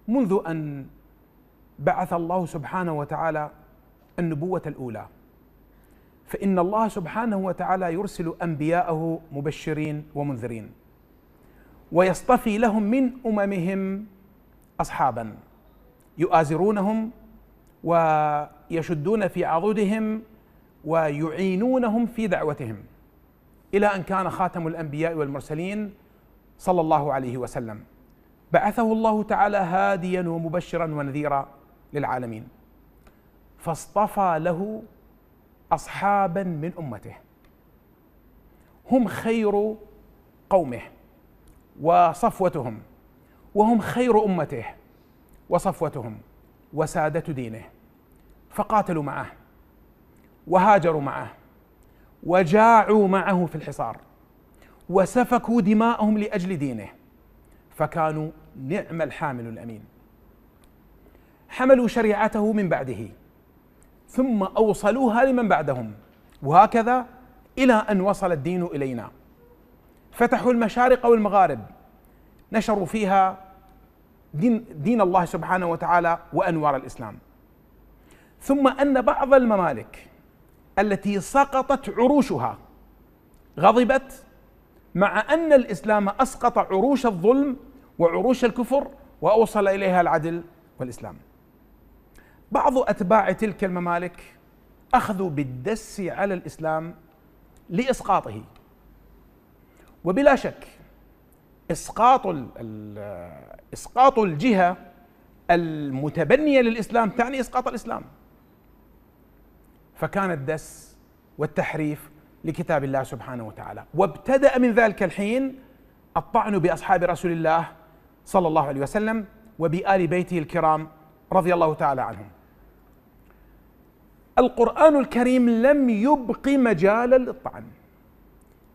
منذ أن بعث الله سبحانه وتعالى النبوة الأولى، فإن الله سبحانه وتعالى يرسل أنبياءه مبشرين ومنذرين، ويصطفي لهم من أممهم أصحابا يؤازرونهم ويشدون في عضدهم ويعينونهم في دعوتهم، إلى أن كان خاتم الأنبياء والمرسلين صلى الله عليه وسلم بعثه الله تعالى هاديا ومبشرا ونذيرا للعالمين، فاصطفى له أصحابا من أمته هم خير قومه وصفوتهم، وهم خير أمته وصفوتهم وسادة دينه، فقاتلوا معه وهاجروا معه وجاعوا معه في الحصار وسفكوا دماءهم لأجل دينه، فكانوا نعم الحامل الأمين. حملوا شريعته من بعده ثم أوصلوها لمن بعدهم، وهكذا إلى أن وصل الدين إلينا. فتحوا المشارق والمغارب، نشروا فيها دين الله سبحانه وتعالى وأنوار الإسلام. ثم أن بعض الممالك التي سقطت عروشها غضبت، مع أن الإسلام أسقط عروش الظلم وعروش الكفر وأوصل إليها العدل والإسلام. بعض أتباع تلك الممالك أخذوا بالدس على الإسلام لإسقاطه، وبلا شك إسقاط الجهة المتبنية للإسلام تعني إسقاط الإسلام، فكان الدس والتحريف لكتاب الله سبحانه وتعالى. وابتدأ من ذلك الحين الطعن بأصحاب رسول الله صلى الله عليه وسلم وبآل بيته الكرام رضي الله تعالى عنهم. القرآن الكريم لم يبق مجالا للطعن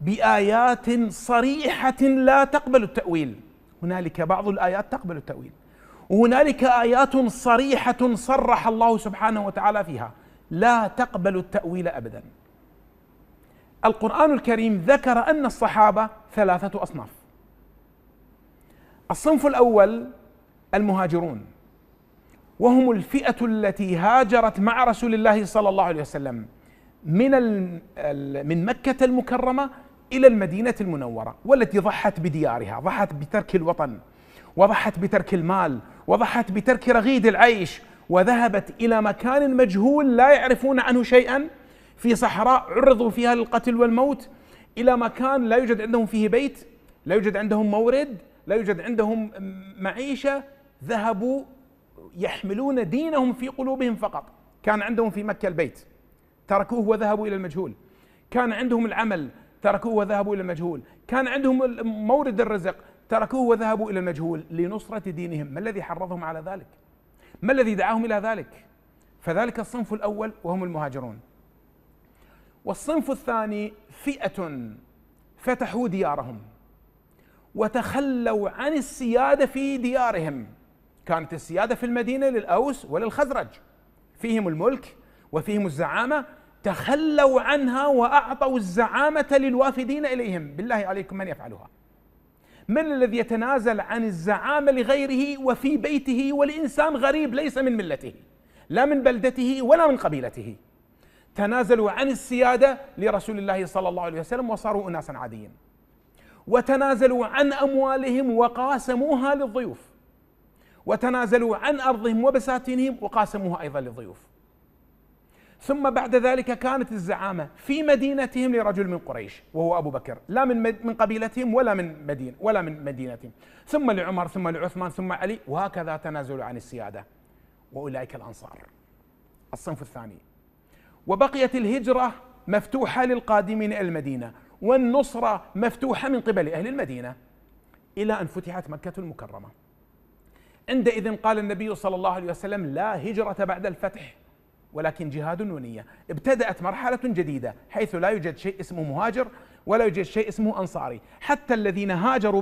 بآيات صريحة لا تقبل التأويل. هنالك بعض الآيات تقبل التأويل، وهنالك آيات صريحة صرح الله سبحانه وتعالى فيها لا تقبل التأويل أبدا. القرآن الكريم ذكر أن الصحابة ثلاثة أصناف. الصنف الأول المهاجرون، وهم الفئة التي هاجرت مع رسول الله صلى الله عليه وسلم من مكة المكرمة إلى المدينة المنورة، والتي ضحت بديارها، ضحت بترك الوطن، وضحت بترك المال، وضحت بترك رغيد العيش، وذهبت إلى مكان مجهول لا يعرفون عنه شيئا، في صحراء عرضوا فيها للقتل والموت، إلى مكان لا يوجد عندهم فيه بيت، لا يوجد عندهم مورد، لا يوجد عندهم معيشة. ذهبوا يحملون دينهم في قلوبهم فقط. كان عندهم في مكة البيت تركوه وذهبوا إلى المجهول، كان عندهم العمل تركوه وذهبوا إلى المجهول، كان عندهم مورد الرزق تركوه وذهبوا إلى المجهول لنصرة دينهم. ما الذي حرضهم على ذلك؟ ما الذي دعاهم إلى ذلك؟ فذلك الصنف الأول وهم المهاجرون. والصنف الثاني فئة فتحوا ديارهم وتخلوا عن السيادة في ديارهم. كانت السيادة في المدينة للأوس وللخزرج، فيهم الملك وفيهم الزعامة، تخلوا عنها وأعطوا الزعامة للوافدين إليهم. بالله عليكم من يفعلها؟ من الذي يتنازل عن الزعامة لغيره وفي بيته ولإنسان غريب ليس من ملته لا من بلدته ولا من قبيلته؟ تنازلوا عن السيادة لرسول الله صلى الله عليه وسلم وصاروا أناسا عاديين، وتنازلوا عن أموالهم وقاسموها للضيوف، وتنازلوا عن أرضهم وبساتينهم وقاسموها أيضا للضيوف. ثم بعد ذلك كانت الزعامة في مدينتهم لرجل من قريش وهو أبو بكر، لا من قبيلتهم ولا من مدينتهم، ثم لعمر ثم لعثمان ثم علي، وهكذا تنازلوا عن السيادة. وأولئك الأنصار الصنف الثاني. وبقيت الهجرة مفتوحة للقادمين إلى المدينة، والنصرة مفتوحة من قبل أهل المدينة، إلى أن فتحت مكة المكرمة. عندئذ قال النبي صلى الله عليه وسلم لا هجرة بعد الفتح ولكن جهاد ونية. ابتدأت مرحلة جديدة حيث لا يوجد شيء اسمه مهاجر ولا يوجد شيء اسمه أنصاري. حتى الذين هاجروا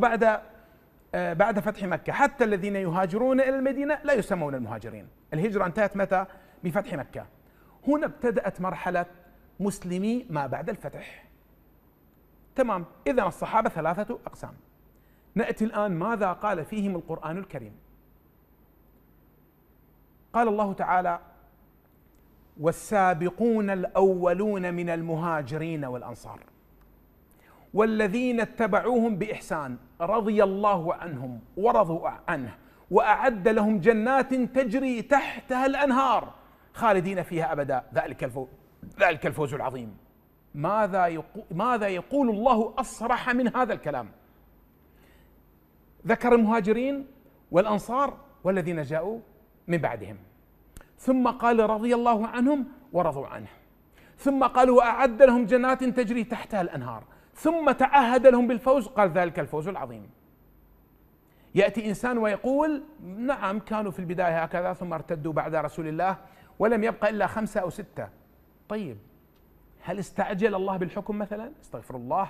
بعد فتح مكة، حتى الذين يهاجرون إلى المدينة لا يسمون المهاجرين. الهجرة انتهت متى؟ بفتح مكة. هنا ابتدأت مرحلة مسلمي ما بعد الفتح. تمام، إذن الصحابة ثلاثة أقسام. نأتي الآن ماذا قال فيهم القرآن الكريم. قال الله تعالى: والسابقون الأولون من المهاجرين والأنصار والذين اتبعوهم بإحسان رضي الله عنهم ورضوا عنه وأعد لهم جنات تجري تحتها الأنهار خالدين فيها أبدا ذلك الفوز العظيم. ماذا يقول الله أصرح من هذا الكلام؟ ذكر المهاجرين والأنصار والذين جاءوا من بعدهم، ثم قال رضي الله عنهم ورضوا عنه، ثم قال وأعد لهم جنات تجري تحتها الأنهار، ثم تعهد لهم بالفوز، قال ذلك الفوز العظيم. يأتي إنسان ويقول: نعم كانوا في البداية هكذا ثم ارتدوا بعد رسول الله ولم يبقى إلا 5 أو 6. طيب، هل استعجل الله بالحكم مثلا؟ استغفر الله.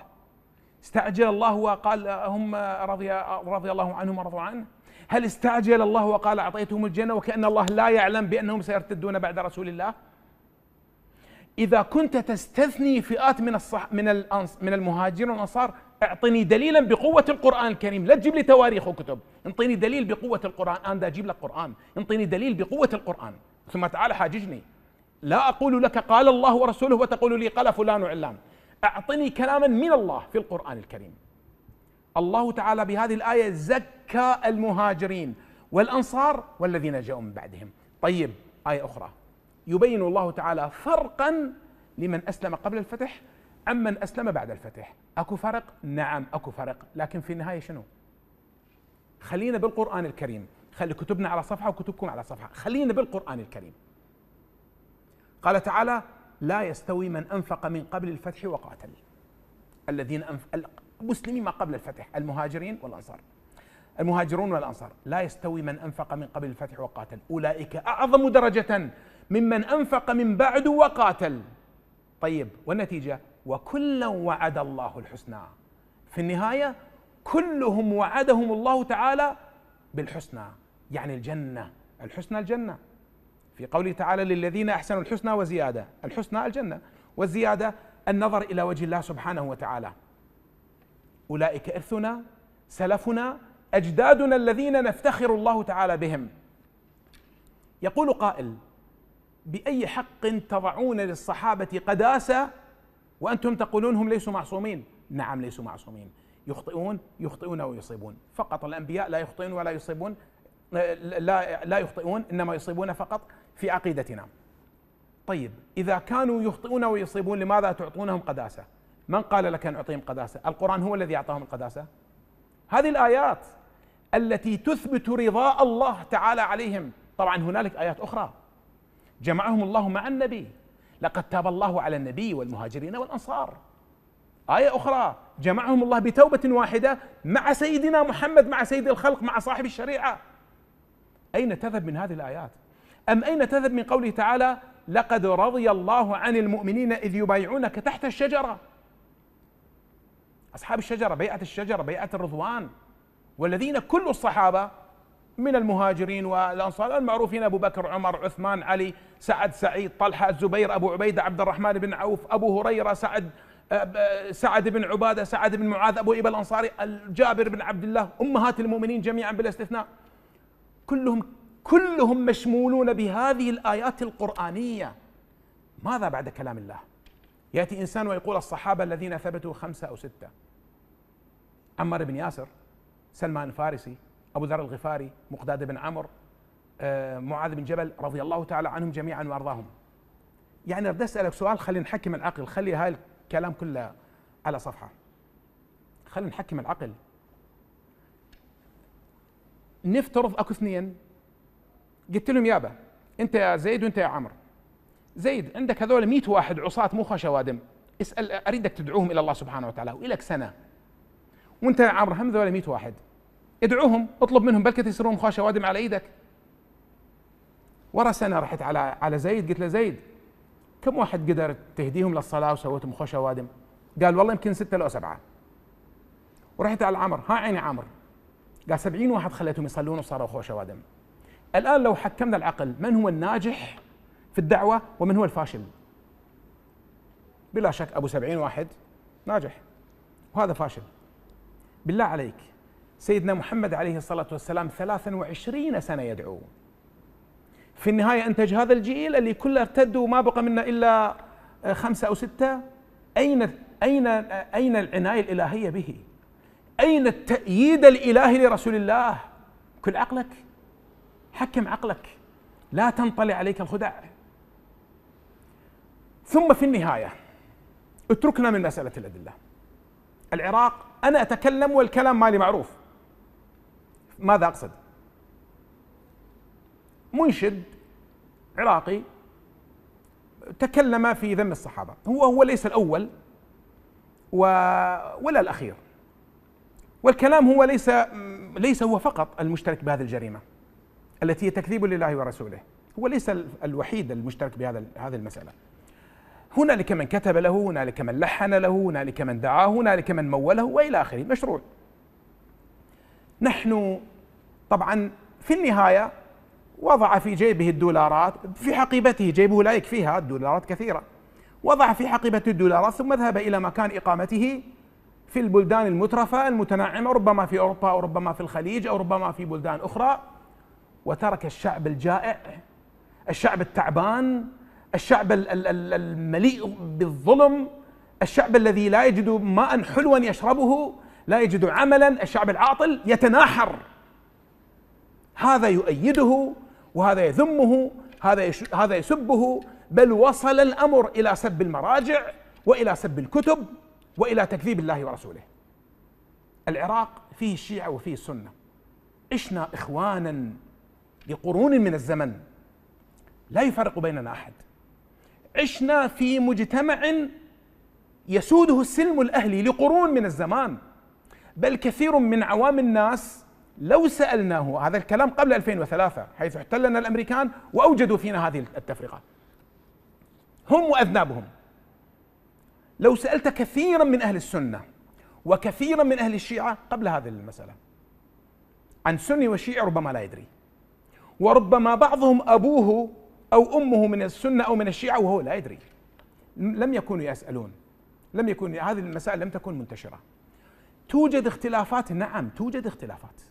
استعجل الله وقال هم رضي الله عنهم ورضوا عنه؟ هل استعجل الله وقال أعطيتهم الجنة وكأن الله لا يعلم بأنهم سيرتدون بعد رسول الله؟ إذا كنت تستثني فئات من المهاجرين والأنصار، اعطني دليلا بقوة القرآن الكريم، لا تجيب لي تواريخ وكتب، انطيني دليل بقوة القرآن. أنا دا أجيب لك قرآن، انطيني دليل بقوة القرآن ثم تعال حاججني. لا أقول لك قال الله ورسوله وتقول لي قال فلان وعلان. أعطني كلاما من الله في القرآن الكريم. الله تعالى بهذه الآية زكى المهاجرين والأنصار والذين جاءوا من بعدهم. طيب، آية أخرى يبين الله تعالى فرقا لمن أسلم قبل الفتح عمن أسلم بعد الفتح. أكو فرق؟ نعم أكو فرق، لكن في النهاية شنو؟ خلينا بالقرآن الكريم، خلي كتبنا على صفحة وكتبكم على صفحة، خلينا بالقرآن الكريم. قال تعالى: لا يستوي من أنفق من قبل الفتح وقاتل. الذين المسلمين ما قبل الفتح، المهاجرين والأنصار، المهاجرون والأنصار، لا يستوي من أنفق من قبل الفتح وقاتل أولئك أعظم درجة ممن أنفق من بعد وقاتل. طيب، والنتيجة: وكلا وعد الله الحسنى. في النهاية كلهم وعدهم الله تعالى بالحسنى، يعني الجنة. الحسنى الجنة، في قوله تعالى: للذين أحسنوا الحسنى وزيادة. الحسنى الجنة، والزيادة النظر إلى وجه الله سبحانه وتعالى. أولئك إرثنا سلفنا أجدادنا الذين نفتخر الله تعالى بهم. يقول قائل: بأي حق تضعون للصحابة قداسة وأنتم تقولون هم ليسوا معصومين؟ نعم ليسوا معصومين، يخطئون ويصيبون فقط. الأنبياء لا يخطئون ولا يصيبون، لا يخطئون، إنما يصيبون فقط في عقيدتنا. طيب، إذا كانوا يخطئون ويصيبون لماذا تعطونهم قداسة؟ من قال لك أن أعطيهم قداسة؟ القرآن هو الذي أعطاهم القداسة. هذه الآيات التي تثبت رضاء الله تعالى عليهم. طبعا هنالك آيات أخرى جمعهم الله مع النبي: لقد تاب الله على النبي والمهاجرين والأنصار. آية أخرى جمعهم الله بتوبة واحدة مع سيدنا محمد، مع سيد الخلق، مع صاحب الشريعة. أين تذهب من هذه الآيات؟ أم أين تذهب من قوله تعالى: لقد رضي الله عن المؤمنين إذ يبايعونك تحت الشجرة؟ أصحاب الشجرة، بيعة الشجرة، بيعة الرضوان، والذين كل الصحابة من المهاجرين والأنصار المعروفين: أبو بكر، عمر، عثمان، علي، سعد، سعيد، طلحة، الزبير، أبو عبيدة، عبد الرحمن بن عوف، أبو هريرة، سعد بن عبادة، سعد بن معاذ، أبو إيب الأنصاري، جابر بن عبد الله، أمهات المؤمنين جميعا بلا استثناء، كلهم مشمولون بهذه الآيات القرآنية. ماذا بعد كلام الله؟ يأتي إنسان ويقول: الصحابة الذين ثبتوا 5 أو 6، عمار بن ياسر، سلمان الفارسي، أبو ذر الغفاري، مقداد بن عمرو، معاذ بن جبل، رضي الله تعالى عنهم جميعا وأرضاهم. يعني بدي أسألك سؤال، خلينا نحكم العقل، خلي هاي الكلام كله على صفحة، خلينا نحكم العقل. نفترض أكو 2، قلت لهم: يابا أنت يا زيد وأنت يا عمرو، زيد عندك هذول 100 واحد عصاة مو خشوادم، اسأل، أريدك تدعوهم إلى الله سبحانه وتعالى وإلك سنة، وأنت يا عمرو هم ذول 100 واحد، ادعوهم، اطلب منهم بلكة يصيرون خشوادم على إيدك. ورا سنة رحت على زيد، قلت له: زيد كم واحد قدر تهديهم للصلاة وسويتهم خوشوادم؟ قال: والله يمكن 6 أو 7. ورحت على عمرو: ها عيني عمرو، قال: 70 واحد خليتهم يصلون وصاروا خوشوادم. الآن لو حكمنا العقل، من هو الناجح في الدعوة ومن هو الفاشل؟ بلا شك أبو 70 واحد ناجح وهذا فاشل. بالله عليك، سيدنا محمد عليه الصلاة والسلام 23 سنة يدعو، في النهاية أنتج هذا الجيل اللي كله ارتد وما بقى منا إلا 5 أو 6. أين العناية الإلهية به؟ أين التأييد الإلهي لرسول الله؟ كل عقلك، حكم عقلك، لا تنطلي عليك الخدع. ثم في النهاية اتركنا من مسألة الأدلة. العراق، أنا أتكلم والكلام مالي معروف. ماذا أقصد؟ منشد عراقي تكلم في ذم الصحابة، هو ليس الأول ولا الأخير، والكلام هو ليس هو فقط المشترك بهذه الجريمة التي هي تكذيب لله ورسوله، هو ليس الوحيد المشترك بهذه المسألة. هنالك من كتب له، هنالك من لحن له، هنالك من دعاه، هنالك من موله وإلى آخره، مشروع. نحن طبعا في النهاية وضع في جيبه الدولارات، في حقيبته، جيبه لا يكفيها، الدولارات كثيرة، وضع في حقيبته الدولارات ثم ذهب إلى مكان إقامته في البلدان المترفة المتنعمة، ربما في أوروبا أو ربما في الخليج أو ربما في بلدان أخرى، وترك الشعب الجائع، الشعب التعبان، الشعب المليء بالظلم، الشعب الذي لا يجد ماء حلوا يشربه، لا يجد عملا، الشعب العاطل يتناحر. هذا يؤيده وهذا يذمه، هذا يسبه، بل وصل الأمر إلى سب المراجع وإلى سب الكتب وإلى تكذيب الله ورسوله. العراق فيه الشيعة وفيه السنة، عشنا إخوانا لقرون من الزمن لا يفرق بيننا أحد، عشنا في مجتمع يسوده السلم الأهلي لقرون من الزمان، بل كثير من عوام الناس لو سألناه، هذا الكلام قبل 2003 حيث احتلنا الأمريكان وأوجدوا فينا هذه التفرقة، هم وأذنابهم، لو سألت كثيرا من أهل السنة وكثيرا من أهل الشيعة قبل هذه المسألة عن سني وشيعي ربما لا يدري، وربما بعضهم أبوه أو أمه من السنة أو من الشيعة وهو لا يدري، لم يكونوا يسألون، هذه المسائل لم تكن منتشرة. توجد اختلافات، نعم توجد اختلافات،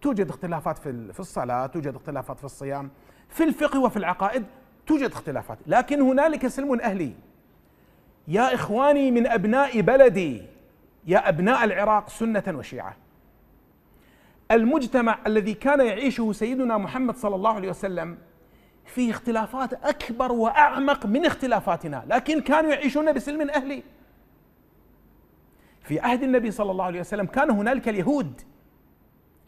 توجد اختلافات في الصلاة، توجد اختلافات في الصيام، في الفقه وفي العقائد توجد اختلافات، لكن هنالك سلم أهلي. يا إخواني من أبناء بلدي، يا أبناء العراق سنة وشيعة، المجتمع الذي كان يعيشه سيدنا محمد صلى الله عليه وسلم فيه اختلافات أكبر وأعمق من اختلافاتنا، لكن كانوا يعيشون بسلم أهلي. في عهد النبي صلى الله عليه وسلم كان هنالك اليهود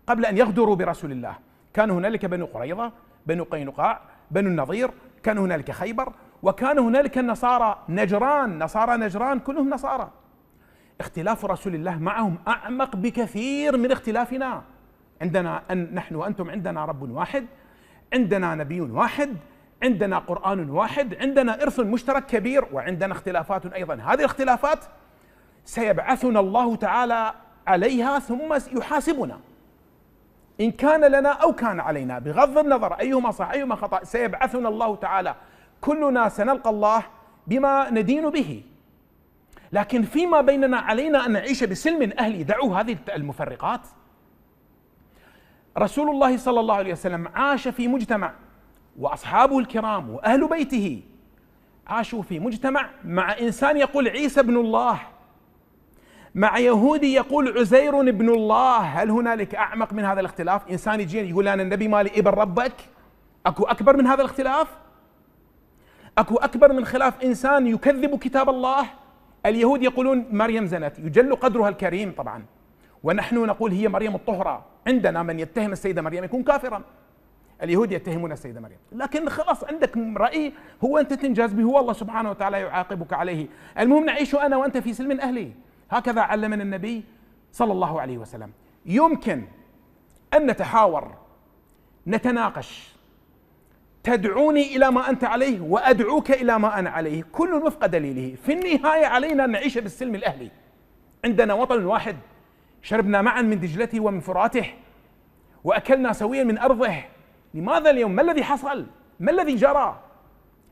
قبل أن يغدروا برسول الله، كان هنالك بنو قريظة، بنو قينقاع، بنو النضير، كان هنالك خيبر، وكان هنالك النصارى نجران، نصارى نجران كلهم نصارى. اختلاف رسول الله معهم أعمق بكثير من اختلافنا. عندنا نحن وأنتم عندنا رب واحد، عندنا نبي واحد، عندنا قرآن واحد، عندنا إرث مشترك كبير، وعندنا اختلافات أيضا. هذه الاختلافات سيبعثنا الله تعالى عليها ثم يحاسبنا إن كان لنا أو كان علينا، بغض النظر أيهما صح أيهما خطأ، سيبعثنا الله تعالى، كلنا سنلقى الله بما ندين به. لكن فيما بيننا علينا أن نعيش بسلم أهلي، دعوا هذه المفرقات. رسول الله صلى الله عليه وسلم عاش في مجتمع، وأصحابه الكرام وأهل بيته عاشوا في مجتمع مع إنسان يقول عيسى ابن الله، مع يهودي يقول عزير ابن الله. هل هنالك أعمق من هذا الاختلاف؟ إنسان يجي يقول أنا النبي مالي ابن ربك، أكو أكبر من هذا الاختلاف؟ أكو أكبر من خلاف إنسان يكذب كتاب الله؟ اليهود يقولون مريم زنت، يجل قدرها الكريم طبعا، ونحن نقول هي مريم الطهرة. عندنا من يتهم السيدة مريم يكون كافرا، اليهود يتهمون السيدة مريم، لكن خلاص عندك رأي هو أنت تنجاز به، هو الله سبحانه وتعالى يعاقبك عليه. المهم نعيش أنا وأنت في سلم أهلي، هكذا علمنا النبي صلى الله عليه وسلم. يمكن أن نتحاور، نتناقش، تدعوني إلى ما أنت عليه وأدعوك إلى ما أنا عليه، كل وفق دليله. في النهاية علينا أن نعيش بالسلم الأهلي، عندنا وطن واحد، شربنا معا من دجلته ومن فراته، وأكلنا سويا من أرضه. لماذا اليوم؟ ما الذي حصل؟ ما الذي جرى؟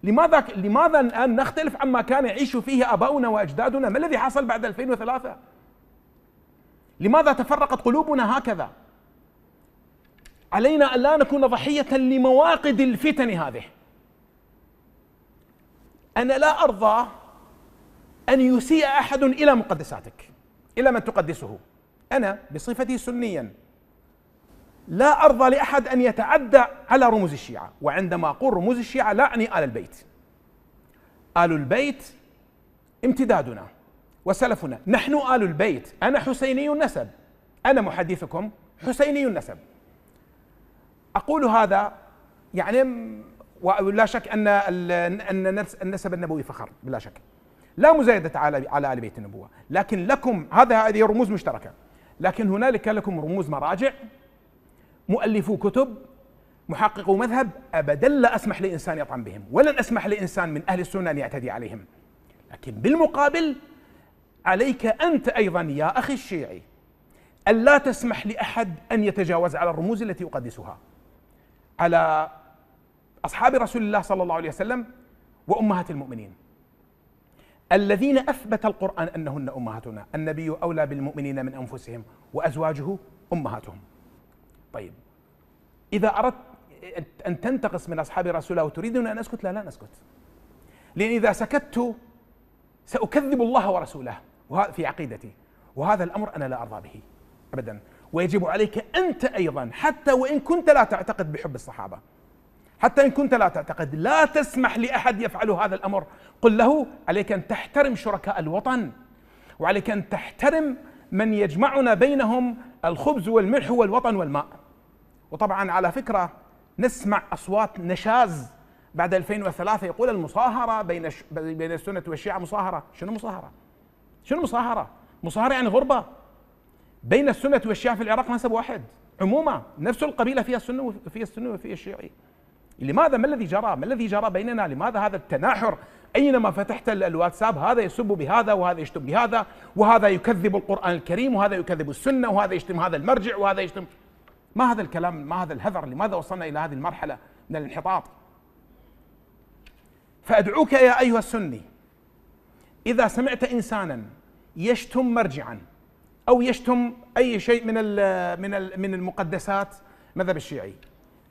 لماذا الآن نختلف عما كان يعيش فيه آباؤنا وأجدادنا؟ ما الذي حصل بعد 2003؟ لماذا تفرقت قلوبنا هكذا؟ علينا أن لا نكون ضحية لمواقد الفتن هذه. أنا لا أرضى أن يسيء أحد إلى مقدساتك، إلى من تقدسه. أنا بصفتي سنيا لا أرضى لأحد أن يتعدى على رموز الشيعة، وعندما أقول رموز الشيعة لا أعني آل البيت. آل البيت امتدادنا وسلفنا، نحن آل البيت. أنا حسيني النسب، أنا محدثكم حسيني النسب. أقول هذا يعني ولا شك أن النسب النبوي فخر، بلا شك، لا مزايدة على آل بيت النبوة، لكن لكم هذه رموز مشتركة، لكن هنالك لكم رموز مراجع، مؤلفو كتب، محققو مذهب. أبدا لا أسمح لإنسان يطعن بهم، ولن أسمح لإنسان من أهل السنة أن يعتدي عليهم. لكن بالمقابل عليك أنت أيضا يا أخي الشيعي ألا تسمح لأحد أن يتجاوز على الرموز التي يقدسها، على أصحاب رسول الله صلى الله عليه وسلم وأمهات المؤمنين الذين أثبت القرآن أنهن أمهاتنا. النبي أولى بالمؤمنين من أنفسهم وأزواجه أمهاتهم. طيب، إذا أردت أن تنتقص من أصحاب رسول الله وتريدون أن أسكت، لا نسكت، لأن إذا سكت سأكذب الله ورسوله في عقيدتي، وهذا الأمر أنا لا أرضى به أبدا. ويجب عليك أنت أيضا، حتى وإن كنت لا تعتقد بحب الصحابة، حتى إن كنت لا تعتقد، لا تسمح لأحد يفعل هذا الأمر. قل له عليك أن تحترم شركاء الوطن، وعليك أن تحترم من يجمعنا بينهم الخبز والملح والوطن والماء. وطبعا على فكرة نسمع أصوات نشاز بعد 2003 يقول المصاهرة بين السنة والشيعة مصاهرة. شنو مصاهرة؟ شنو مصاهرة؟ مصاهرة يعني غربة. بين السنة والشيعة في العراق نسب واحد، عموما نفس القبيلة فيها السنة وفيها الشيعي. لماذا؟ ما الذي جرى؟ ما الذي جرى بيننا؟ لماذا هذا التناحر؟ أينما فتحت الواتساب هذا يسب بهذا وهذا يشتم بهذا، وهذا يكذب القرآن الكريم وهذا يكذب السنة وهذا يشتم هذا المرجع وهذا يشتم. ما هذا الكلام؟ ما هذا الهذر؟ لماذا وصلنا إلى هذه المرحلة من الانحطاط؟ فأدعوك يا أيها السني، إذا سمعت إنسانا يشتم مرجعا أو يشتم أي شيء من المقدسات مذهب الشيعي،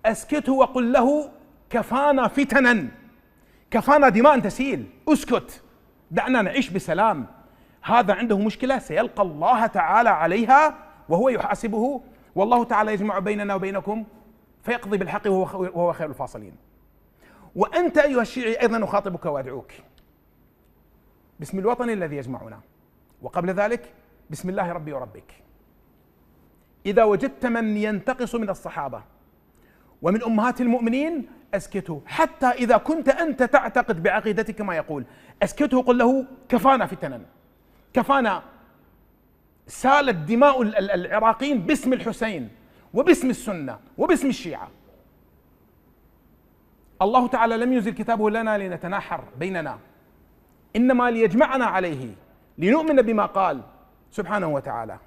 أسكته وقل له كفانا فتنا، كفانا دماء تسيل، اسكت، دعنا نعيش بسلام. هذا عنده مشكلة سيلقى الله تعالى عليها وهو يحاسبه، والله تعالى يجمع بيننا وبينكم فيقضي بالحق وهو خير الفاصلين. وأنت أيها الشيعي أيضا أخاطبك وأدعوك باسم الوطن الذي يجمعنا، وقبل ذلك بسم الله ربي وربك. إذا وجدت من ينتقص من الصحابة ومن أمهات المؤمنين أسكته، حتى إذا كنت أنت تعتقد بعقيدتك ما يقول، أسكته، قل له كفانا فتنا، كفانا سالت دماء العراقيين باسم الحسين وباسم السنة وباسم الشيعة. الله تعالى لم ينزل كتابه لنا لنتناحر بيننا، إنما ليجمعنا عليه، لنؤمن بما قال سبحانه وتعالى.